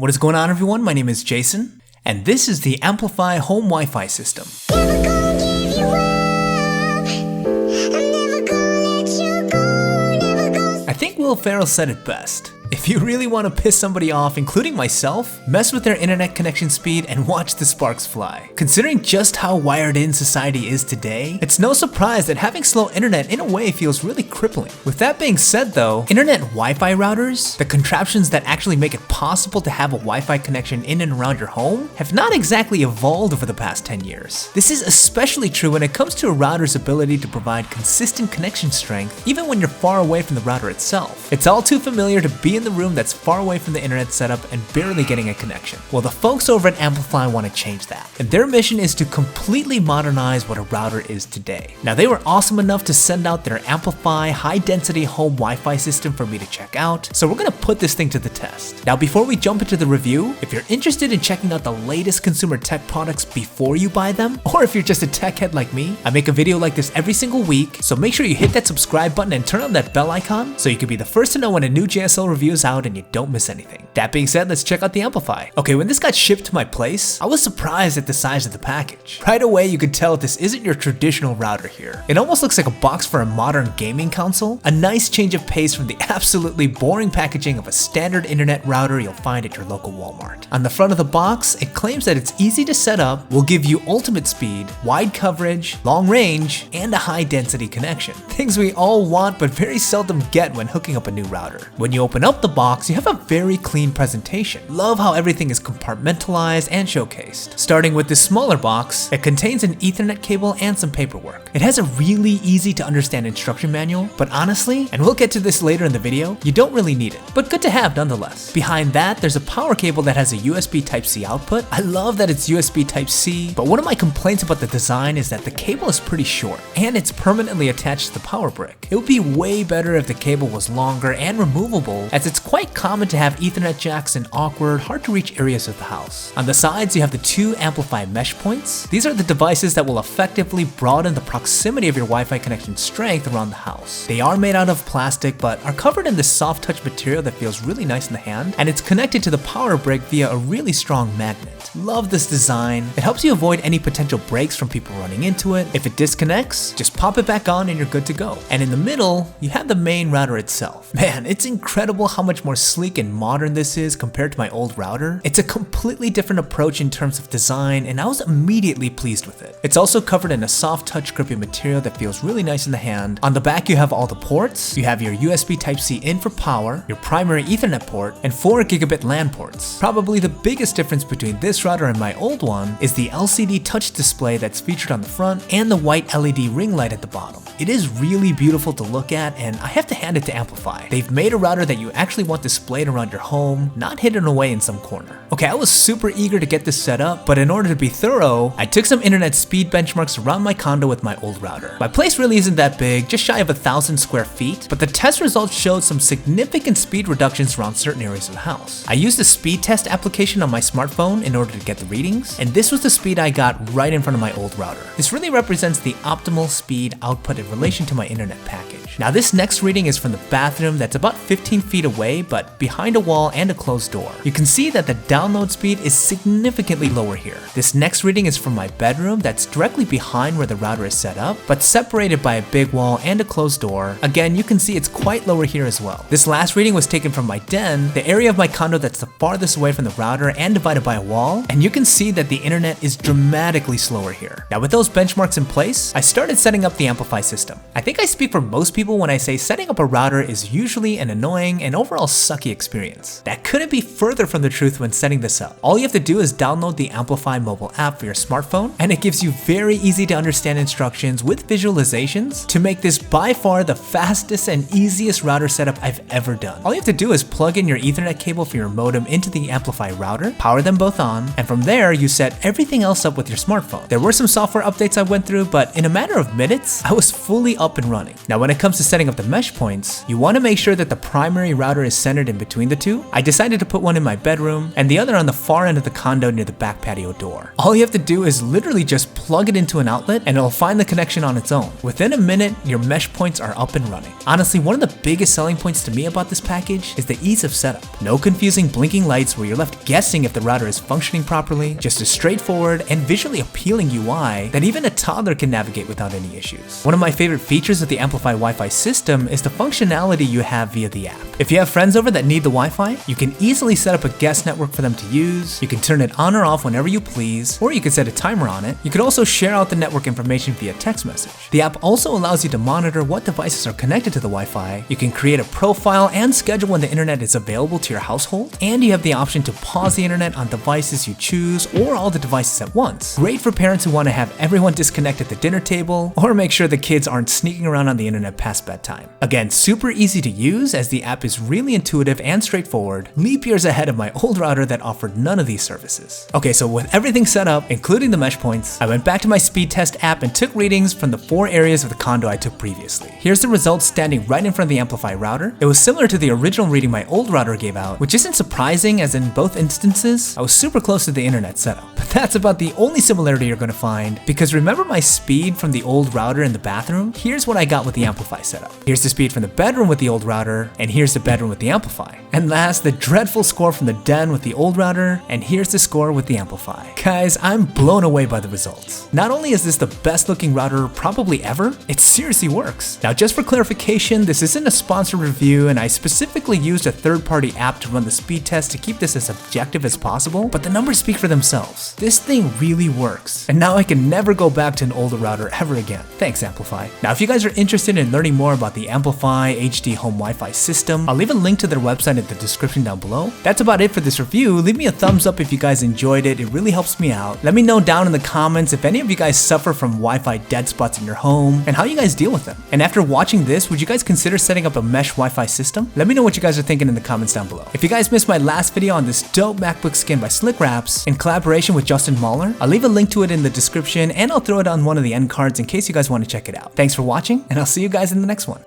What is going on, everyone? My name is Jason, and this is the AmpliFi home Wi-Fi system. I think Will Ferrell said it best. If you really want to piss somebody off, including myself, mess with their internet connection speed and watch the sparks fly. Considering just how wired in society is today, it's no surprise that having slow internet in a way feels really crippling. With that being said though, internet Wi-Fi routers, the contraptions that actually make it possible to have a Wi-Fi connection in and around your home, have not exactly evolved over the past 10 years. This is especially true when it comes to a router's ability to provide consistent connection strength even when you're far away from the router itself. It's all too familiar to be in the room that's far away from the internet setup and barely getting a connection. Well, the folks over at AmpliFi want to change that, and their mission is to completely modernize what a router is today. Now, they were awesome enough to send out their AmpliFi high-density home Wi-Fi system for me to check out, so we're gonna put this thing to the test. Now, before we jump into the review, if you're interested in checking out the latest consumer tech products before you buy them, or if you're just a tech head like me, I make a video like this every single week, so make sure you hit that subscribe button and turn on that bell icon so you can be the first to know when a new JSL review is out and you don't miss anything. That being said, let's check out the AmpliFi. Okay, when this got shipped to my place, I was surprised at the size of the package. Right away, you could tell this isn't your traditional router here. It almost looks like a box for a modern gaming console, a nice change of pace from the absolutely boring packaging of a standard internet router you'll find at your local Walmart. On the front of the box, it claims that it's easy to set up, will give you ultimate speed, wide coverage, long range, and a high density connection. Things we all want but very seldom get when hooking up a new router. When you open up the box, you have a very clean presentation. Love how everything is compartmentalized and showcased. Starting with this smaller box, it contains an Ethernet cable and some paperwork. It has a really easy to understand instruction manual, but honestly, and we'll get to this later in the video, you don't really need it, but good to have nonetheless. Behind that, there's a power cable that has a USB Type-C output. I love that it's USB Type-C, but one of my complaints about the design is that the cable is pretty short, and it's permanently attached to the power brick. It would be way better if the cable was longer and removable, as it's quite common to have Ethernet jacks in awkward, hard to reach areas of the house. On the sides, you have the two AmpliFi mesh points. These are the devices that will effectively broaden the proximity of your Wi-Fi connection strength around the house. They are made out of plastic, but are covered in this soft touch material that feels really nice in the hand, and it's connected to the power brick via a really strong magnet. Love this design. It helps you avoid any potential breaks from people running into it. If it disconnects, just pop it back on and you're good to go. And in the middle, you have the main router itself. Man, it's incredible how much more sleek and modern this is compared to my old router. It's a completely different approach in terms of design, and I was immediately pleased with it. It's also covered in a soft touch grippy material that feels really nice in the hand. On the back, you have all the ports. You have your USB Type-C in for power, your primary Ethernet port, and 4 gigabit LAN ports. Probably the biggest difference between this router and my old one is the LCD touch display that's featured on the front and the white LED ring light at the bottom. It is really beautiful to look at, and I have to hand it to AmpliFi. They've made a router that you actually want displayed around your home, not hidden away in some corner. Okay, I was super eager to get this set up, but in order to be thorough, I took some internet speed benchmarks around my condo with my old router. My place really isn't that big, just shy of 1,000 square feet, but the test results showed some significant speed reductions around certain areas of the house. I used the Speedtest application on my smartphone in order to get the readings, and this was the speed I got right in front of my old router. This really represents the optimal speed output in relation to my internet package. Now, this next reading is from the bathroom that's about 15 feet away, but behind a wall and a closed door. You can see that the download speed is significantly lower here. This next reading is from my bedroom that's directly behind where the router is set up, but separated by a big wall and a closed door. Again, you can see it's quite lower here as well. This last reading was taken from my den, the area of my condo that's the farthest away from the router and divided by a wall, and you can see that the internet is dramatically slower here. Now, with those benchmarks in place, I started setting up the AmpliFi system. I think I speak for most people when I say setting up a router is usually an annoying and overall sucky experience. That couldn't be further from the truth when setting this up. All you have to do is download the AmpliFi mobile app for your smartphone, and it gives you very easy to understand instructions with visualizations to make this by far the fastest and easiest router setup I've ever done. All you have to do is plug in your Ethernet cable for your modem into the AmpliFi router, power them both on, and from there you set everything else up with your smartphone. There were some software updates I went through, but in a matter of minutes, I was fully up and running. Now, when it comes to setting up the mesh points, you want to make sure that the primary router is centered in between the two. I decided to put one in my bedroom and the other on the far end of the condo near the back patio door. All you have to do is literally just plug it into an outlet and it'll find the connection on its own. Within a minute, your mesh points are up and running. Honestly, one of the biggest selling points to me about this package is the ease of setup. No confusing blinking lights where you're left guessing if the router is functioning properly, just a straightforward and visually appealing UI that even a toddler can navigate without any issues. One of my favorite features of the AmpliFi Wi-Fi system is the functionality you have via the app. If you have friends over that need the Wi-Fi, you can easily set up a guest network for them to use. You can turn it on or off whenever you please, or you can set a timer on it. You could also share out the network information via text message. The app also allows you to monitor what devices are connected to the Wi-Fi. You can create a profile and schedule when the internet is available to your household, and you have the option to pause the internet on devices you choose or all the devices at once. Great for parents who want to have everyone disconnect at the dinner table or make sure the kids aren't sneaking around on the internet past bedtime. Again, super easy to use as the app is really intuitive and straightforward, leap years ahead of my old router that offered none of these services. Okay, so with everything set up, including the mesh points, I went back to my Speedtest app and took readings from the 4 areas of the condo I took previously. Here's the results standing right in front of the AmpliFi router. It was similar to the original reading my old router gave out, which isn't surprising as in both instances, I was super close to the internet setup. But that's about the only similarity you're gonna find, because remember my speed from the old router in the bathroom? Here's what I got with the AmpliFi setup. Here's the speed from the bedroom with the old router, and here's the bedroom with the AmpliFi. And last, the dreadful score from the den with the old router, and here's the score with the AmpliFi. Guys, I'm blown away by the results. Not only is this the best looking router probably ever, it seriously works. Now just for clarification, this isn't a sponsored review and I specifically used a third-party app to run the speed test to keep this as objective as possible, but the numbers speak for themselves. This thing really works. And now I can never go back to an older router ever again. Thanks AmpliFi. Now if you guys are interested in learning more about the AmpliFi HD Home Wi-Fi system, I'll leave a link to their website in the description down below. That's about it for this review. Leave me a thumbs up if you guys enjoyed it. It really helps me out. Let me know down in the comments if any of you guys suffer from Wi-Fi dead spots in your home and how you guys deal with them. And after watching this, would you guys consider setting up a mesh Wi-Fi system? Let me know what you guys are thinking in the comments down below. If you guys missed my last video on this dope MacBook skin by Slick Wraps in collaboration with Justin Mahler, I'll leave a link to it in the description and I'll throw it on one of the end cards in case you guys want to check it out. Thanks for watching and I'll see you guys in the next one.